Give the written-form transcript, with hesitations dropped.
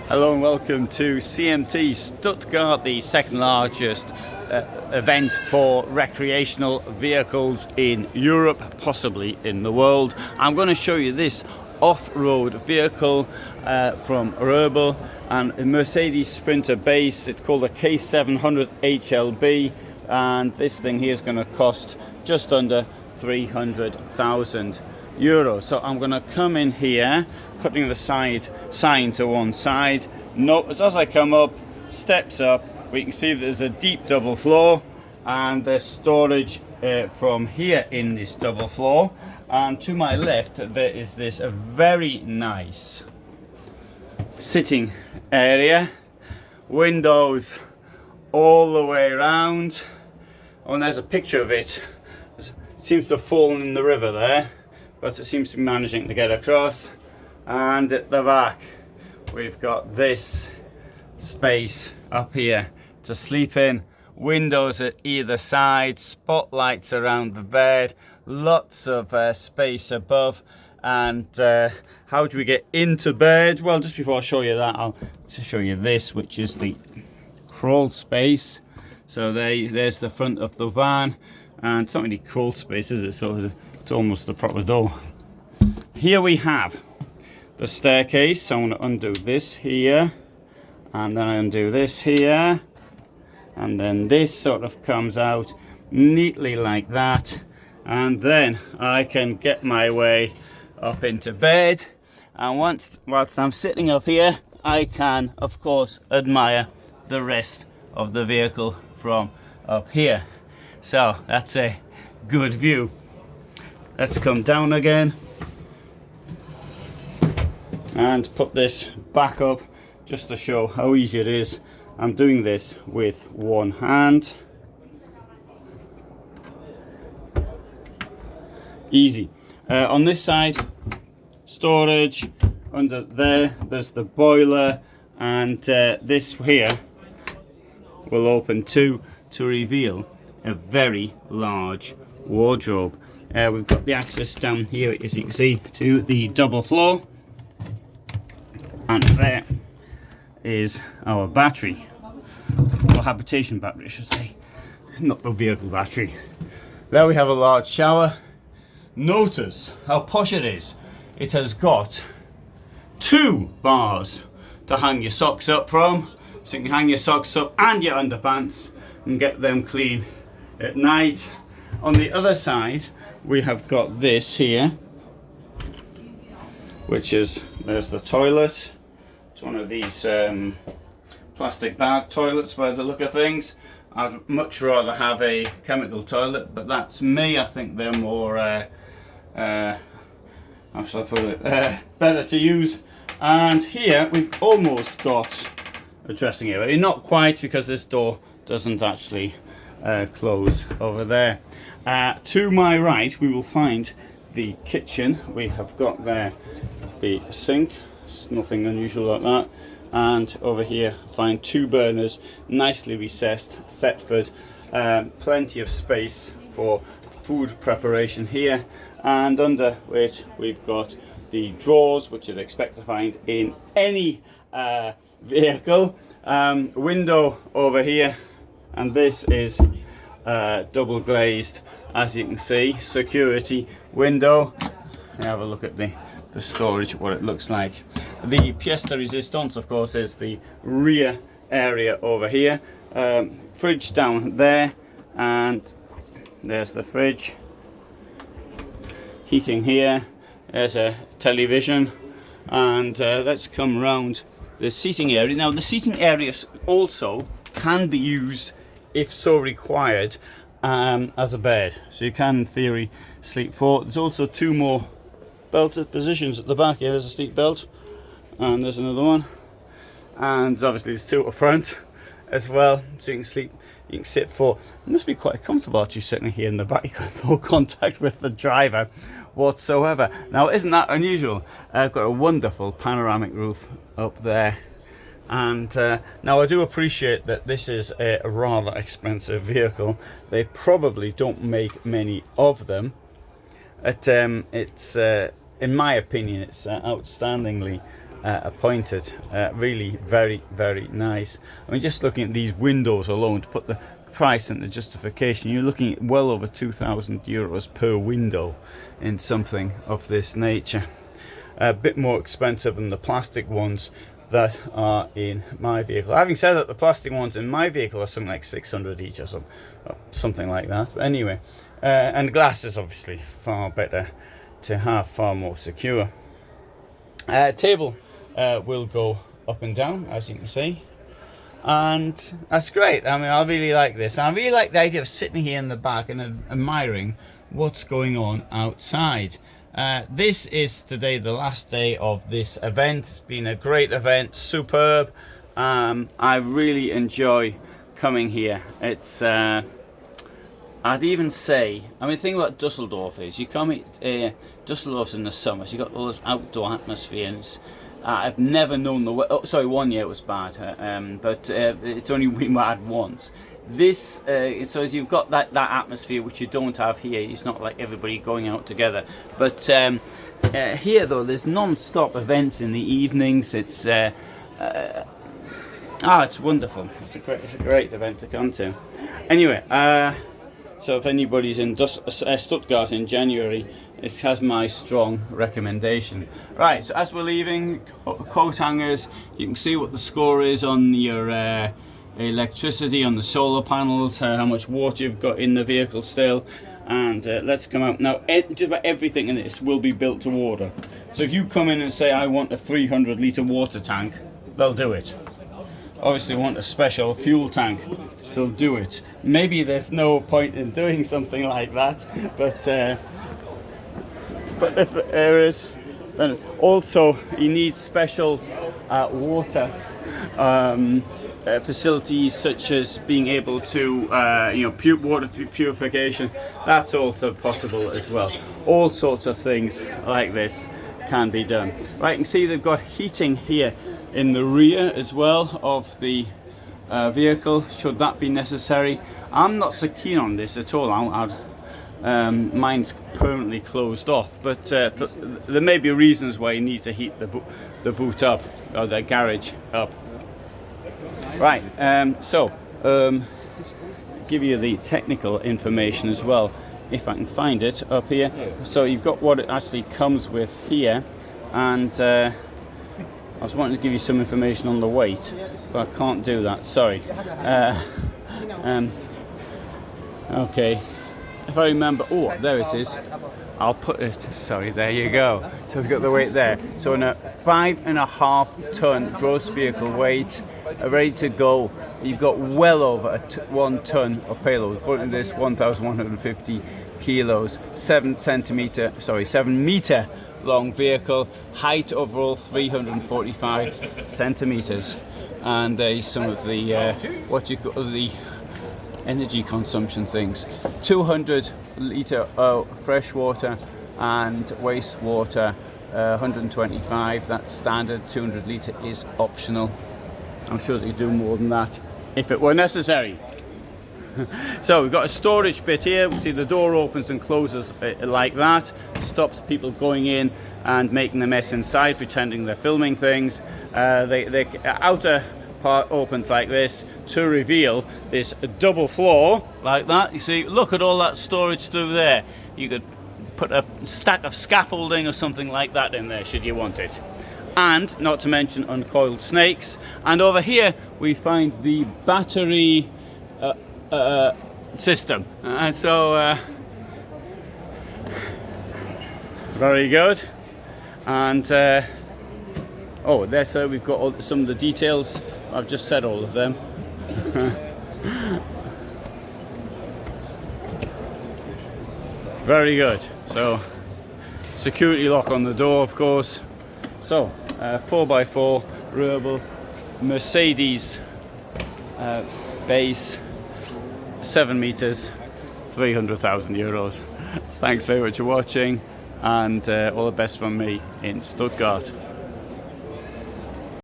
Hello and welcome to CMT Stuttgart, the second largest event for recreational vehicles in Europe, possibly in the world. I'm going to show you this off-road vehicle from Robel and a Mercedes Sprinter base. It's called a K700 HLB, and this thing here is going to cost just under 300,000 euros. So I'm going to come in here, putting the sign to one side. Notice as I come up, steps up, we can see that there's a deep double floor, and there's storage from here in this double floor. And to my left there is this very nice sitting area, windows all the way around. Oh, and there's a picture of it. It seems to have fallen in the river there, but it seems to be managing to get across. And at the back we've got this space up here to sleep in, windows at either side, spotlights around the bed, lots of space above. And how do we get into bed? Well, just before I show you that, I'll just show you this, which is the crawl space. So there's the front of the van, and it's not really crawl space, is it? So it's almost the proper door. Here we have the staircase. So I'm going to undo this here, and then I undo this here, and then this sort of comes out neatly like that, and then I can get my way up into bed. And whilst I'm sitting up here, I can of course admire the rest of the vehicle from up here. So that's a good view. Let's come down again and put this back up just to show how easy it is. I'm doing this with one hand. Easy. On this side, storage. Under there's the boiler, and this here will open to reveal a very large wardrobe. We've got the access down here, as you can see, to the double floor, and there is our battery, or habitation battery I should say, not the vehicle battery. There we have a large shower. Notice how posh it is. It has got 2 bars to hang your socks up from, so you can hang your socks up and your underpants and get them clean at night. On the other side we have got this here, which is, there's the toilet. It's one of these plastic bag toilets by the look of things. I'd much rather have a chemical toilet, but that's me. I think they're more how shall I put it, better to use. And here we've almost got a dressing area, not quite, because this door doesn't actually close over there. To my right we will find the kitchen. We have got there the sink, it's nothing unusual like that, and over here find 2 burners, nicely recessed Thetford, plenty of space for food preparation here. And under it we've got the drawers, which you'd expect to find in any vehicle. Window over here, and this is double glazed, as you can see, security window. Have a look at the storage, what it looks like. The pièce de résistance, of course, is the rear area over here. Fridge down there, and there's the fridge. Heating here. There's a television, and let's come round the seating area. Now the seating area also can be used, if so required, as a bed, so you can in theory sleep 4. There's also 2 more belted positions at the back here. There's a seat belt, and there's another one, and obviously there's 2 up front as well, so you can sleep, you can sit 4. It must be quite comfortable actually sitting here in the back. You've got no contact with the driver whatsoever. Now isn't that unusual? I've got a wonderful panoramic roof up there, and now I do appreciate that this is a rather expensive vehicle. They probably don't make many of them. It's in my opinion, it's outstandingly appointed. Really very, very nice. I mean, just looking at these windows alone, to put the price and the justification, you're looking at well over 2,000 euros per window in something of this nature. A bit more expensive than the plastic ones that are in my vehicle. Having said that, the plastic ones in my vehicle are something like 600 each or something like that. But anyway, and glass is obviously far better to have, far more secure. Table will go up and down, as you can see, and that's great. I mean, I really like this. I really like the idea of sitting here in the back and admiring what's going on outside. This is today the last day of this event. It's been a great event, superb. I really enjoy coming here. It's I'd even say, I mean, the thing about Dusseldorf is you come Dusseldorf's in the summer, so you've got all this outdoor atmosphere, and I've never known the weather. Oh, sorry, one year it was bad, but it's only been bad once. This so as you've got that atmosphere which you don't have here. It's not like everybody going out together, but here though there's non-stop events in the evenings. It's it's wonderful. It's a great event to come to. Anyway, so if anybody's in Stuttgart in January, it has my strong recommendation. Right, so as we're leaving, coat hangers, you can see what the score is on your electricity, on the solar panels, how much water you've got in the vehicle still. And let's come out now. Just about everything in this will be built to order. So if you come in and say I want a 300 litre water tank, they'll do it. Obviously want a special fuel tank, they'll do it. Maybe there's no point in doing something like that, but if there is, then also you need special water facilities, such as being able to water purification. That's also possible as well. All sorts of things like this can be done. Right, you can see they've got heating here in the rear as well of the vehicle, should that be necessary. I'm not so keen on this at all. Mine's permanently closed off, but there may be reasons why you need to heat the boot up, or the garage up. Right, give you the technical information as well, if I can find it up here. So you've got what it actually comes with here, and I was wanting to give you some information on the weight, but I can't do that, sorry. Okay, if I remember, oh, there it is. I'll put it, sorry, there you go. So we've got the weight there. So in a 5.5 ton gross vehicle weight, ready to go, you've got well over 1 ton of payload. According to this, 1,150 kilos, 7 meter long vehicle, height overall 345 centimeters. And there's some of the what you call the energy consumption things. 200 litre fresh water and wastewater, 125, that's standard. 200 litre is optional. I'm sure they do more than that if it were necessary. So we've got a storage bit here. We see the door opens and closes like that, stops people going in and making a mess inside, pretending they're filming things. The outer part opens like this to reveal this double floor like that. You see, look at all that storage through there. You could put a stack of scaffolding or something like that in there should you want it. And not to mention uncoiled snakes. And over here we find the battery system, and so very good. And oh, there, so we've got some of the details. I've just said all of them. Very good. So security lock on the door, of course. So 4x4 Robel Mercedes base, 7 meters, 300,000 euros. Thanks very much for watching, and all the best from me in Stuttgart.